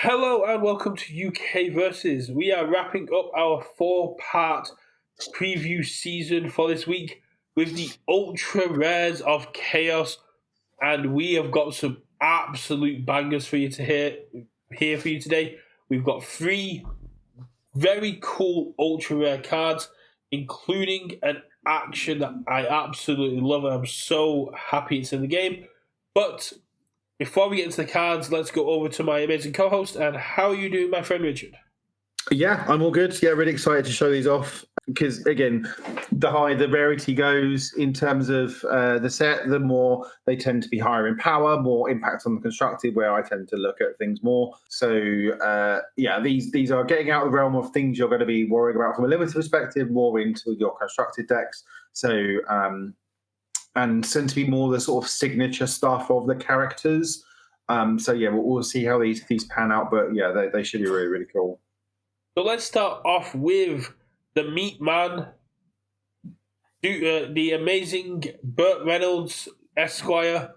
Hello and welcome to UK Versus. We are wrapping up our four-part preview season for this week with the ultra rares of chaos, and we have got some absolute bangers for you to hear for you today. We've got three very cool ultra rare cards, including an action that I absolutely love, and I'm so happy it's in the game. But before we get into the cards, let's go over to my amazing co-host. And how are you doing, my friend Richard? Yeah, I'm all good. Yeah, really excited to show these off because, again, the higher the rarity goes in terms of the set, the more they tend to be higher in power, more impact on the constructed, where I tend to look at things more. So, these are getting out of the realm of things you're going to be worrying about from a limited perspective, more into your constructed decks. So, and tend to be more the sort of signature stuff of the characters. We'll see how these pan out, but yeah, they should be really, really cool. So let's start off with the Meat Man, the amazing Burt Reynolds Esquire,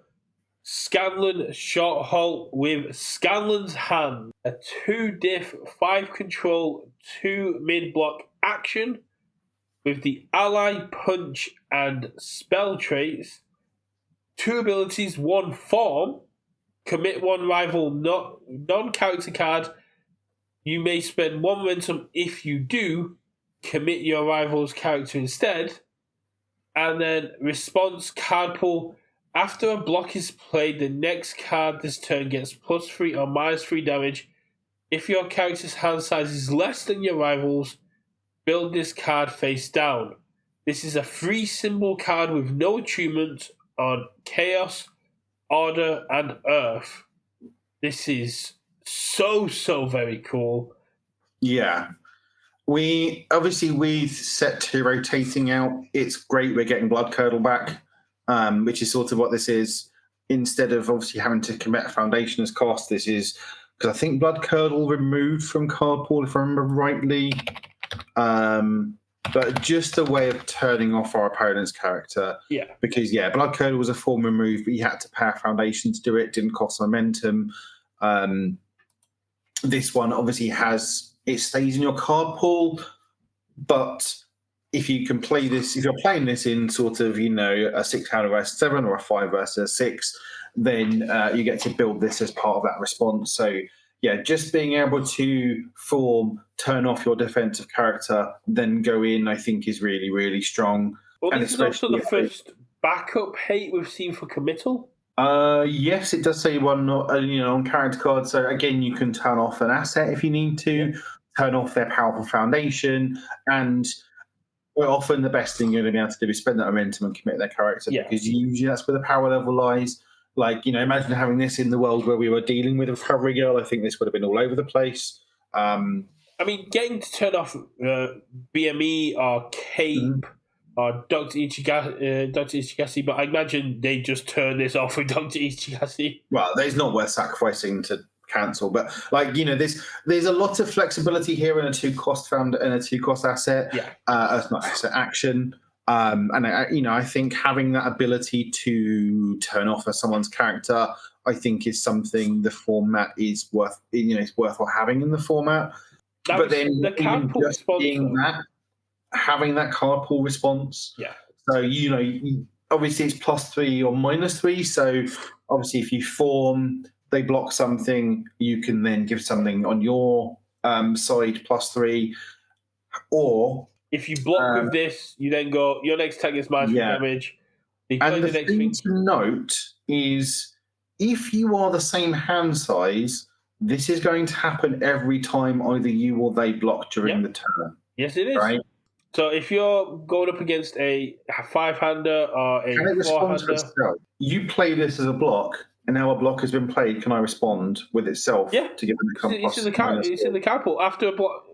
Scanlan Short Halt with Scanlan's Hand, a 2-diff, 5 control, 2 mid-block action with the Ally, Punch, and Spell traits, 2 abilities, 1 form, commit 1 rival non-character card. You may spend 1 momentum. If you do, commit your rival's character instead. And then response card pool. After a block is played, the next card this turn gets +3 or -3 damage. If your character's hand size is less than your rival's, build this card face down. This is a free symbol card with no attunement on Chaos, Order, and Earth. This is so very cool. Yeah. With set 2 rotating out, it's great we're getting Blood Curdle back, which is sort of what this is. Instead of obviously having to commit a foundation as cost, this is, because I think Blood Curdle removed from card pool, if I remember rightly. But just a way of turning off our opponent's character. Yeah. Because, Blood Curdle was a form remove, but you had to pay a foundation to do it. Didn't cost momentum. This one obviously it stays in your card pool, but if you can play this, if you're playing this in sort of, a 6 counter versus 7 or a 5 versus a 6, then you get to build this as part of that response. So, yeah, just being able to turn off your defensive character, then go in, I think is really, really strong. Well, this is also the first backup hate we've seen for committal. Yes, it does say one, on character cards. So again, you can turn off an asset if you need to, turn off their powerful foundation, and often the best thing you're going to be able to do is spend that momentum and commit their character, because usually that's where the power level lies. Like, imagine having this in the world where we were dealing with a Recovery Girl. I think this would have been all over the place. Getting to turn off BME or Cape or Dr. Ichigasi, but I imagine they just turn this off with Dr. Ichigasi. Well, it's not worth sacrificing to cancel, but there's a lot of flexibility here in a 2-cost asset. It's not asset action. I think having that ability to turn off someone's character, I think, is something the format is worth. It's worthwhile having in the format. But then the card pool response, having that card pool response. Yeah. So obviously it's +3 or -3. So obviously if you form, they block something, you can then give something on your side +3, or if you block with this, you then go, your next attack is -3 damage. And the thing to note is, if you are the same hand size, this is going to happen every time either you or they block during the turn. Yes, it is. Right? So if you're going up against a 5-hander or a 4-hander... You play this as a block, and now a block has been played, can I respond with itself to give them the it's in the card pool. After a block...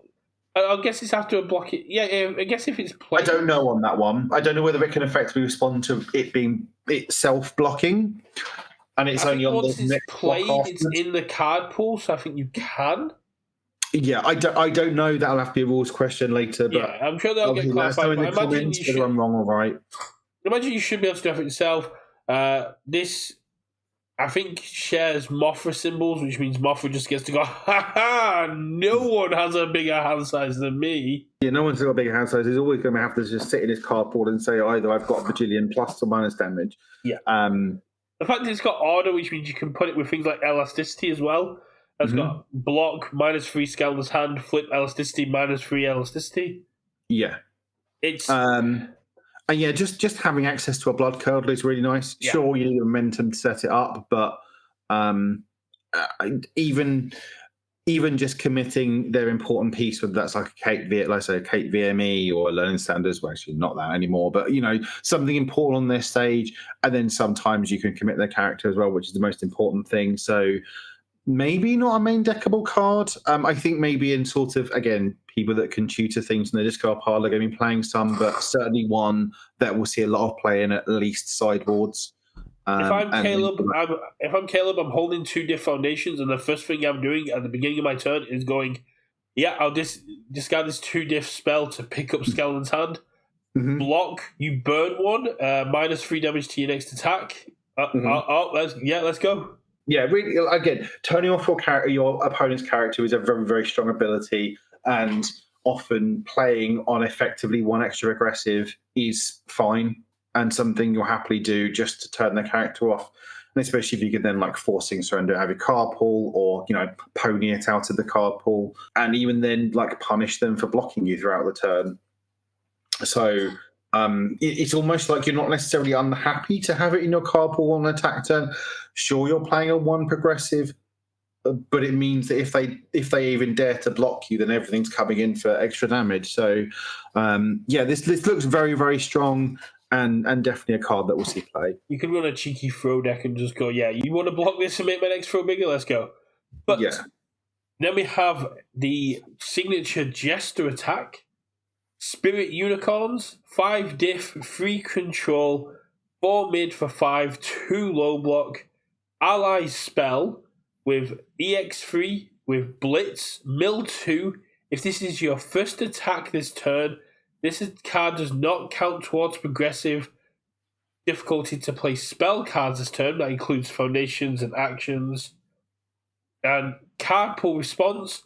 I guess it's after a block. I guess if it's played... I don't know on that one. I don't know whether it can effectively respond to it being itself blocking, and it's only on the next played. It's in the card pool, so I think you can. Yeah, I don't know. That'll have to be a rules question later. But I'm sure they'll get clarified. In the comments whether I'm wrong or right. I imagine you should be able to do it yourself. This I think shares Mothra symbols, which means Mothra just gets to go, ha ha, no one has a bigger hand size than me. Yeah, no one's got a bigger hand size. He's always going to have to just sit in his cardboard and say either I've got a bajillion plus or minus damage. Yeah. Um, The fact that it's got order, which means you can put it with things like elasticity as well. It's got block, -3 Scanlan's hand, flip elasticity, -3 elasticity. yeah. It's And yeah, just having access to a blood curdle is really nice. Yeah. Sure, you need momentum to set it up, but even just committing their important piece, whether that's like a let's say a Kate VME or a learning standards, well, actually not that anymore, but something important on their stage, and then sometimes you can commit their character as well, which is the most important thing. So maybe not a main deckable card. I think maybe in sort of, again, people that can tutor things in the discard pile are going to be playing some, but certainly one that will see a lot of play in at least sideboards. If I'm Caleb, I'm holding 2 diff foundations, and the first thing I'm doing at the beginning of my turn is going, I'll discard this 2 diff spell to pick up Scanlan's hand. Block, you burn 1, -3 damage to your next attack. Let's go. Yeah, really. Again, turning off your opponent's character is a very, very strong ability, and often playing on effectively 1 extra aggressive is fine and something you'll happily do just to turn the character off. And especially if you can then forcing surrender, have your card pool, or pony it out of the card pool, and even then punish them for blocking you throughout the turn. So it's almost like you're not necessarily unhappy to have it in your card pool on an attack turn. Sure, you're playing a 1 progressive, but it means that if they even dare to block you, then everything's coming in for extra damage. So this looks very, very strong, and definitely a card that we'll see play. You can run a cheeky throw deck and just go, you want to block this and make my next throw bigger? Let's go. But then we have the signature Jester attack. Spirit Unicorns, 5 diff, 3 control, 4 mid for 5, 2 low block, ally spell with EX3, with Blitz, mill 2. If this is your first attack this turn, this card does not count towards progressive difficulty to play spell cards this turn. That includes foundations and actions. And card pull response,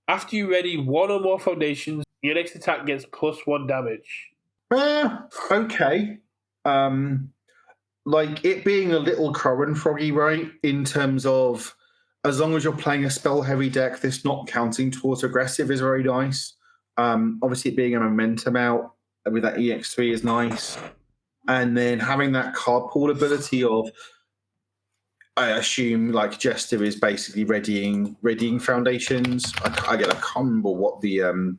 after you ready 1 or more foundations, your next attack gets +1 damage. Okay. It being a little Curran Froggy, right? In terms of, as long as you're playing a spell-heavy deck, this not counting towards aggressive is very nice. Obviously, it being a momentum out with that EX3 is nice. And then having that card pool ability of, I assume, Jester is basically readying foundations. I can't remember what the...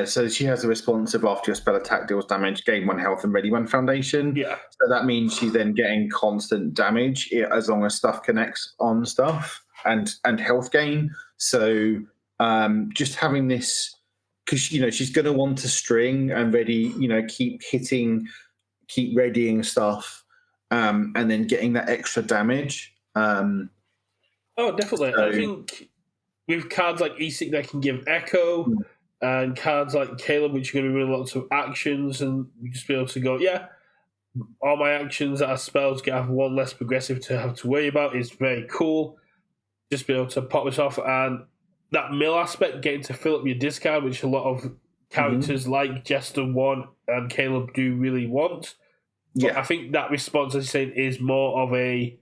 so she has a response of after your spell attack deals damage, gain 1 health and ready 1 foundation. Yeah. So that means she's then getting constant damage as long as stuff connects on stuff and health gain. So just having this, because she's going to want to string and ready, keep hitting, keep readying stuff, and then getting that extra damage. Definitely. I think with cards like Esic that can give Echo. And cards like Caleb, which are going to be running lots of actions, and you just be able to go, all my actions that are spells get have 1 less progressive to have to worry about is very cool. Just be able to pop this off, and that mill aspect, getting to fill up your discard, which a lot of characters like Jester want and Caleb do really want. But I think that response, as you said, is more of a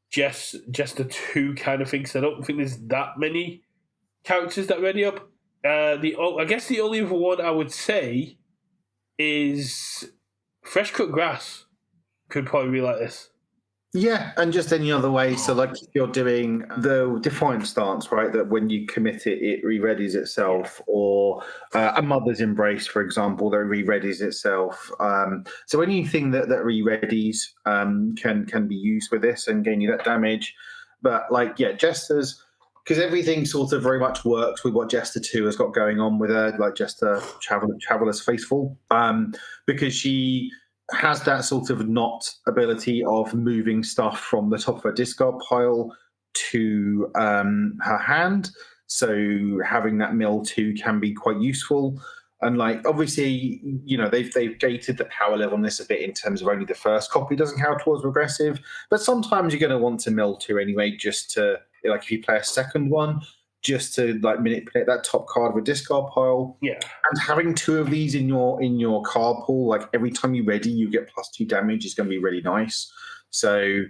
Jester 2 kind of thing, because I don't think there's that many characters that ready up. I guess the only other one I would say is Fresh Cut Grass. Could probably be like this. Yeah, and just any other way. So, if you're doing the Defiant Stance, right, that when you commit it, it re-readies itself, or a Mother's Embrace, for example, that re-readies itself. So anything that re-readies can be used with this and gain you that damage. But, Jesters... because everything sort of very much works with what Jester 2 has got going on with her, Jester Traveler's Faithful, because she has that sort of knot ability of moving stuff from the top of her discard pile to her hand. So having that mill 2 can be quite useful. And like obviously, they've gated the power level on this a bit in terms of only the first copy doesn't count towards regressive. But sometimes you're going to want to mill two anyway, just to like if you play a second one, just to like manipulate that top card of a discard pile. Yeah. And having two of these in your card pool, like every time you ready, you get +2 damage is going to be really nice. So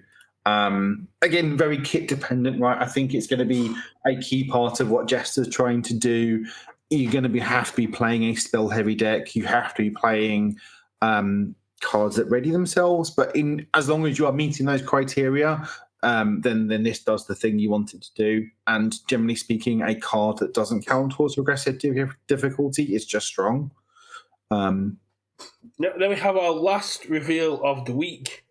again, very kit dependent, right? I think it's going to be a key part of what Jester's trying to do. You're going to have to be playing a spell heavy deck. You have to be playing cards that ready themselves. But as long as you are meeting those criteria, then this does the thing you want it to do. And generally speaking, a card that doesn't count towards regressive difficulty is just strong. Then we have our last reveal of the week.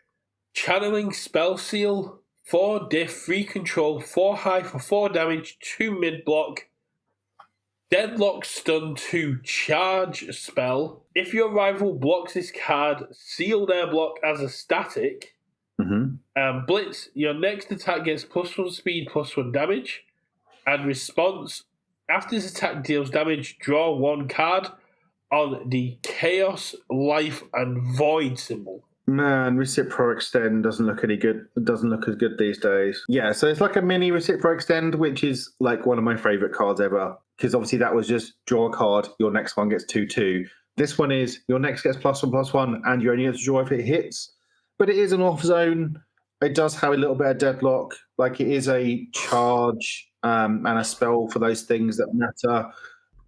Channeling Spell Seal, 4 diff, 3 control, 4 high for 4 damage, 2 mid block. Deadlock Stun 2 charge spell. If your rival blocks this card, seal their block as a static. Blitz, your next attack gets +1 speed, +1 damage. And response, after this attack deals damage, draw 1 card on the Chaos, Life, and Void symbol. Man, Recipro Extend doesn't look any good. It doesn't look as good these days. Yeah, so it's like a mini Recipro Extend, which is like one of my favorite cards ever. Because obviously that was just draw a card, your next one gets 2/2. This one is your next gets +1/+1, and you only get to draw if it hits. But it is an off zone. It does have a little bit of deadlock. Like it is a charge and a spell for those things that matter.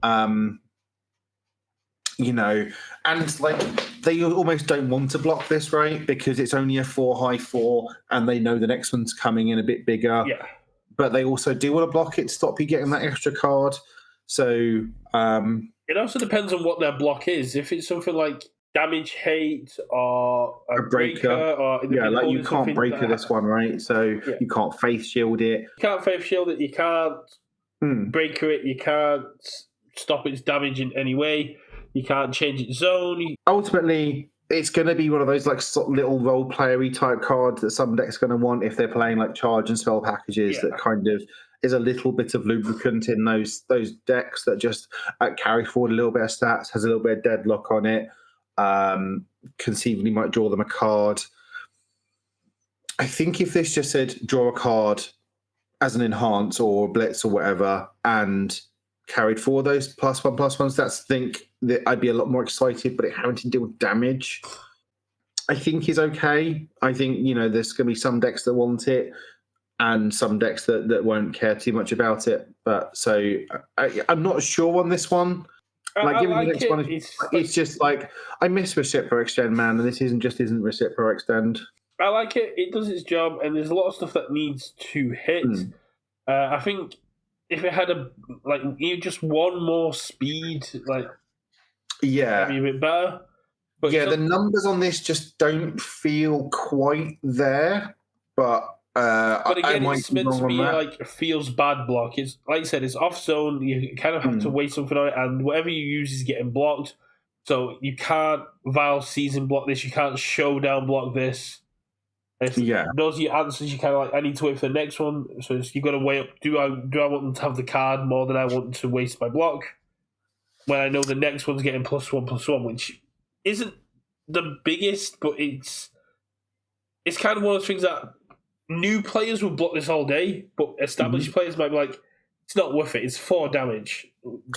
And like they almost don't want to block this, right? Because it's only a 4 high 4, and they know the next one's coming in a bit bigger. Yeah. But they also do want to block it to stop you getting that extra card. So it also depends on what their block is. If it's something like damage hate or a breaker or like you can't breaker this one, right? So you can't faith shield it. You can't faith shield it. You can't breaker it. You can't stop its damage in any way. You can't change its zone. Ultimately, it's going to be one of those like little role playery type cards that some decks are going to want if they're playing like charge and spell packages. That kind of is a little bit of lubricant in those decks that just carry forward a little bit of stats, has a little bit of deadlock on it. Conceivably might draw them a card. I think if this just said draw a card as an enhance or blitz or whatever, and carried forward those +1/+1 stats, I think that I'd be a lot more excited, but it having to deal with damage, I think is okay. I think, there's going to be some decks that want it and some decks that won't care too much about it. But so I'm not sure on this one. The next one, it's just like, I miss Recipro Extend, man, and this isn't Recipro Extend. I like it. It does its job, and there's a lot of stuff that needs to hit. I think if it had just one more speed, that'd be a bit better. But the numbers on this just don't feel quite there. But again, it's meant to be like a feels bad block. It's like you said, it's off zone. You kind of have to wait something on it, and whatever you use is getting blocked. So you can't Vile Season block this. You can't Showdown block this. Those are your answers. You kind of I need to wait for the next one. So you got to weigh up. Do I want them to have the card more than I want to waste my block? When I know the next one's getting +1/+1, which isn't the biggest, but it's kind of one of those things that new players will block this all day, but established players might be like, it's not worth it. It's 4 damage.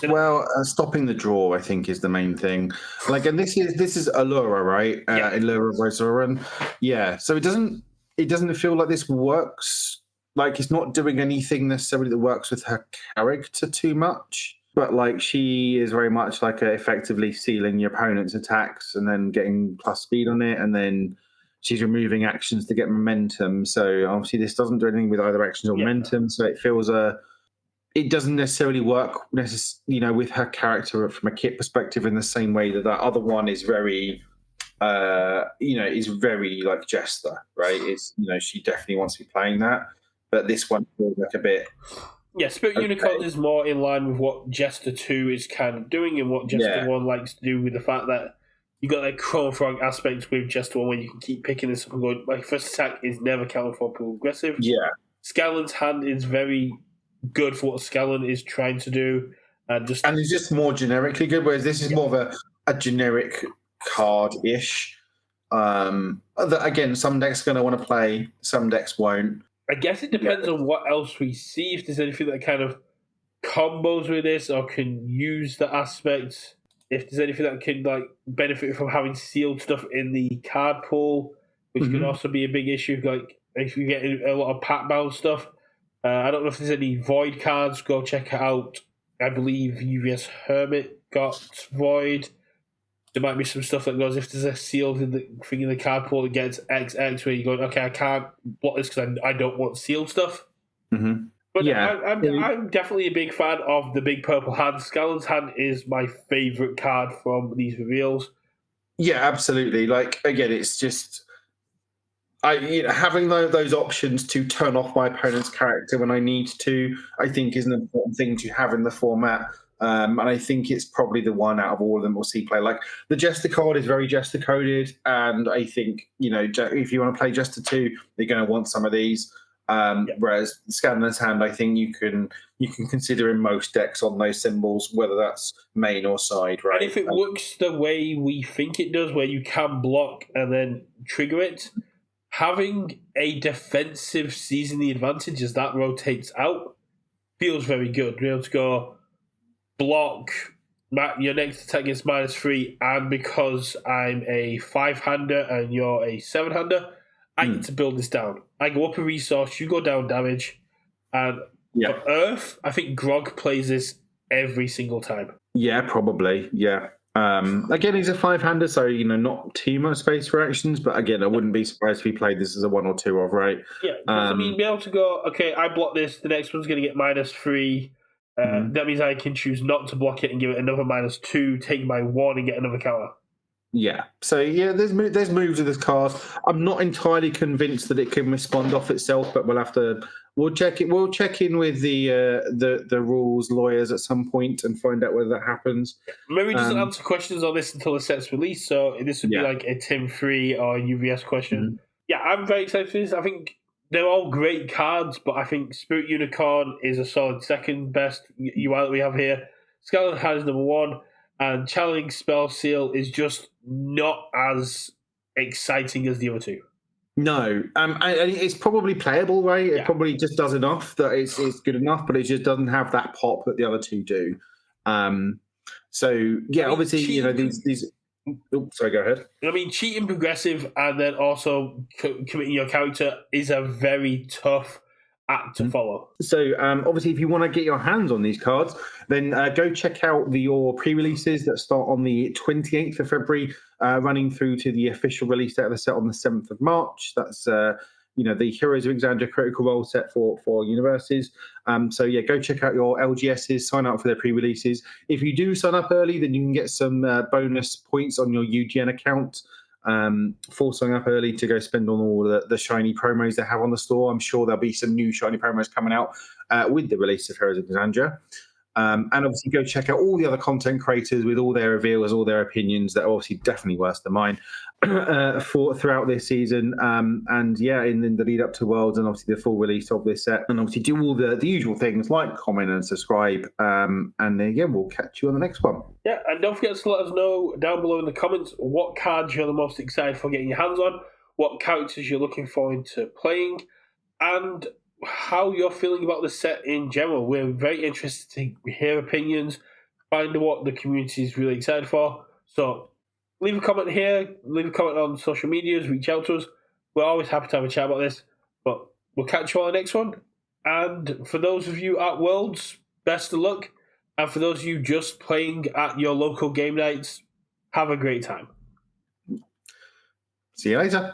Well, stopping the draw, I think, is the main thing. And this is Allura, right? Allura Rosaran. Yeah. So it doesn't feel like this works. Like it's not doing anything necessarily that works with her character too much. But she is very much effectively sealing your opponent's attacks and then getting plus speed on it, and then she's removing actions to get momentum. So obviously this doesn't do anything with either actions or momentum. So it feels it doesn't necessarily work with her character from a kit perspective in the same way that other one is very is very like Jester, right? It's she definitely wants to be playing that, but this one feels like a bit. Yeah, Spirit Unicorn is more in line with what Jester 2 is kind of doing and what Jester 1 likes to do, with the fact that you got that Chrono Frog aspect with Jester 1 where you can keep picking this up and going, my first attack is never counted for progressive. Yeah. Scanlan's hand is very good for what Scanlan is trying to do. And it's just more generically good, whereas this is more of a generic card-ish. That, again, some decks are going to want to play, some decks won't. I guess it depends on what else we see. If there's anything that kind of combos with this or can use the aspect. If there's anything that can like benefit from having sealed stuff in the card pool, which can also be a big issue. Like if you get a lot of pack bound stuff. I don't know if there's any void cards. Go check it out. I believe UVS Hermit got void. There might be some stuff that goes if there's a sealed in the thing in the card pool that gets XX, where you go, okay, I can't block this because I don't want sealed stuff. But yeah, I'm definitely a big fan of the big purple hand. Scanlan's hand is my favorite card from these reveals. Yeah, absolutely. Like again, it's just having those options to turn off my opponent's character when I need to, I think is an important thing to have in the format. And I think it's probably the one out of all of them we'll see play. Like the Jester card is very Jester coded, and I think if you want to play Jester 2, you're going to want some of these. Whereas Scanlan's hand, I think you can consider in most decks on those symbols, whether that's main or side, right? And if it works the way we think it does, where you can block and then trigger it, having a defensive seasoning advantage as that rotates out feels very good. Being able to go block, your next attack is -3, and because I'm a 5-hander and you're a 7-hander, I get to build this down. I go up a resource, you go down damage, and for Earth, I think Grog plays this every single time. Yeah, probably. Yeah. Again, he's a 5-hander, so not too much space for actions. But again, I wouldn't be surprised if he played this as a 1 or 2 of, right? Yeah, I mean, be able to go, okay, I block this, the next one's going to get -3. That means I can choose not to block it and give it another -2, take my 1 and get another counter. Yeah. So yeah, there's moves with this card. I'm not entirely convinced that it can respond off itself, but we'll check it. We'll check in with the rules lawyers at some point and find out whether that happens. Maybe doesn't answer questions on this until the set's released. So this would be like a Tim 3 or UVS question. Yeah, I'm very excited for this. I think they're all great cards, but I think Spirit Unicorn is a solid second best UI that we have here. Scanlan has number 1. And Channeling Spell Seal is just not as exciting as the other two. No, and it's probably playable, right? It probably just does enough that it's good enough, but it just doesn't have that pop that the other two do. So yeah, obviously, these. Oh, sorry, go ahead. I mean, cheating progressive and then also committing your character is a very tough act to follow. So obviously, if you want to get your hands on these cards, then go check out your pre-releases that start on the 28th of February, running through to the official release date of the set on the 7th of March. That's the Heores of Exandria Critical Role set for Universus. So yeah, go check out your LGSs, sign up for their pre-releases. If you do sign up early, then you can get some bonus points on your UGN account. For signing up early to go spend on all the shiny promos they have on the store. I'm sure there'll be some new shiny promos coming out with the release of Heores of Exandria. And obviously go check out all the other content creators with all their reveals, all their opinions that are obviously definitely worse than mine throughout this season. And yeah, in the lead up to Worlds and obviously the full release of this set. And obviously do all the usual things like comment and subscribe. And again, we'll catch you on the next one. Yeah, and don't forget to let us know down below in the comments what cards you're the most excited for getting your hands on, what characters you're looking forward to playing, and how you're feeling about the set in general. We're very interested to hear opinions, find what the community is really excited for. So leave a comment here, leave a comment on social medias, reach out to us. We're always happy to have a chat about this. But we'll catch you on the next one. And for those of you at Worlds, best of luck. And for those of you just playing at your local game nights, have a great time. See you later.